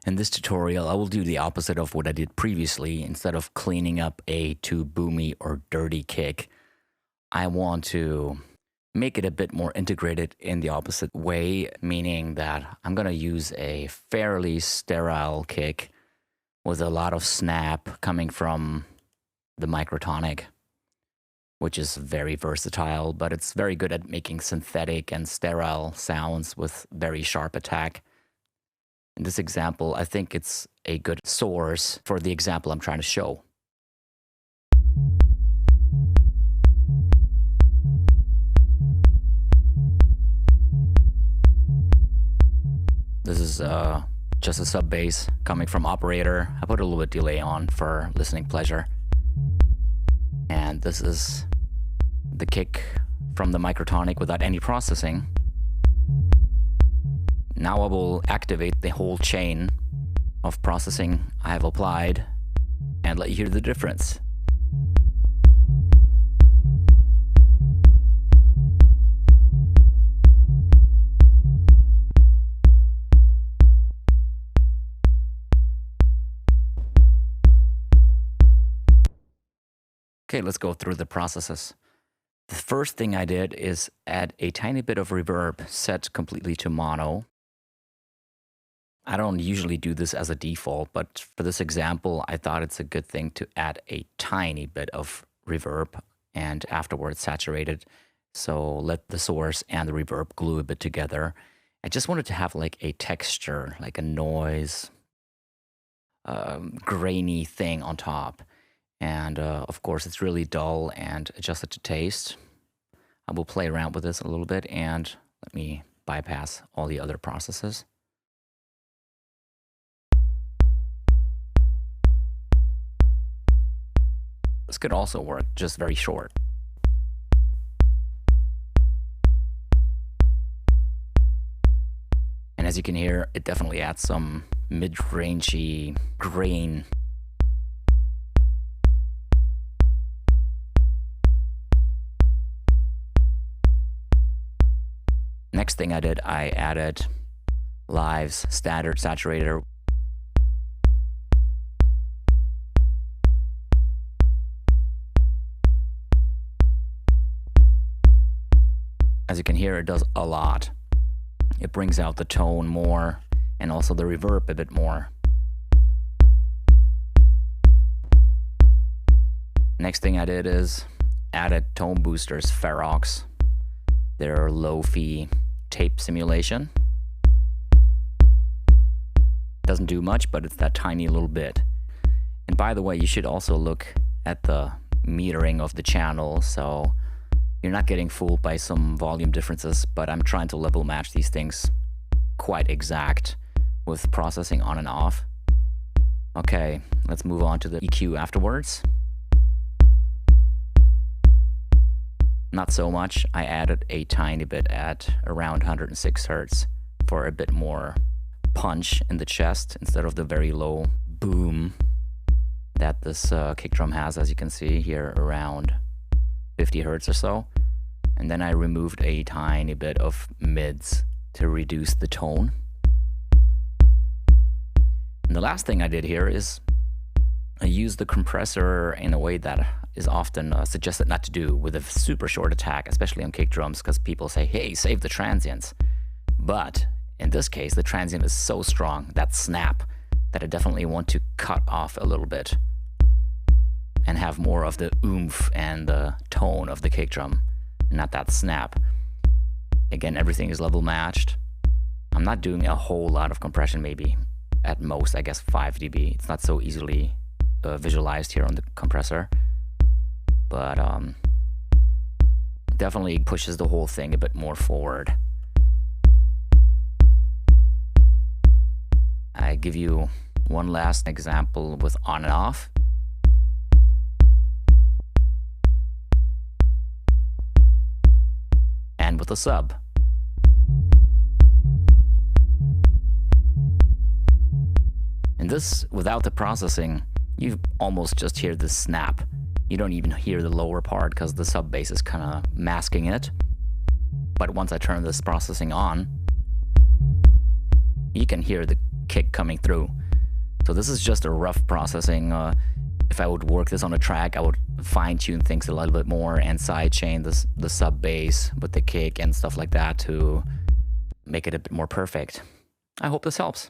In this tutorial, I will do the opposite of what I did previously. Instead of cleaning up a too boomy or dirty kick, I want to make it a bit more integrated in the opposite way, meaning that I'm going to use a fairly sterile kick with a lot of snap coming from the microtonic, which is very versatile, but it's very good at making synthetic and sterile sounds with very sharp attack. In this example, I think it's a good source for the example I'm trying to show. This is just a sub bass coming from operator. I put a little bit delay on for listening pleasure. And this is the kick from the microtonic without any processing. Now I will activate the whole chain of processing I have applied and let you hear the difference. Okay, let's go through the processes. The first thing I did is add a tiny bit of reverb set completely to mono. I don't usually do this as a default, but for this example, I thought it's a good thing to add a tiny bit of reverb and afterwards saturate it. So let the source and the reverb glue a bit together. I just wanted to have like a texture, like a noise, grainy thing on top. And of course, it's really dull and adjusted to taste. I will play around with this a little bit and let me bypass all the other processes. This could also work just very short. And as you can hear, it definitely adds some mid-rangey grain. Next thing I did, I added Live's standard saturator. As you can hear, it does a lot. It brings out the tone more and also the reverb a bit more. Next thing I did is added Tone Booster's Ferox, their lo-fi tape simulation. Doesn't do much, but it's that tiny little bit. And by the way, you should also look at the metering of the channel, so you're not getting fooled by some volume differences, but I'm trying to level match these things quite exact with processing on and off. Okay, let's move on to the EQ afterwards. Not so much. I added a tiny bit at around 106 Hertz for a bit more punch in the chest instead of the very low boom that this kick drum has, as you can see here, around 50 Hertz or so. And then I removed a tiny bit of mids to reduce the tone. And the last thing I did here is I used the compressor in a way that is often suggested not to do, with a super short attack, especially on kick drums, because people say, hey, save the transients. But in this case, the transient is so strong, that snap, that I definitely want to cut off a little bit and have more of the oomph and the tone of the kick drum, not that snap. Again, everything is level matched. I'm not doing a whole lot of compression, maybe at most, I guess 5 dB. It's not so easily visualized here on the compressor, but definitely pushes the whole thing a bit more forward. I give you one last example with on and off. And with a sub. And this, without the processing, you almost just hear the snap. You don't even hear the lower part because the sub bass is kind of masking it. But once I turn this processing on, you can hear the kick coming through. So this is just a rough processing. If I would work this on a track, I would fine-tune things a little bit more and sidechain the sub bass with the kick and stuff like that to make it a bit more perfect. I hope this helps.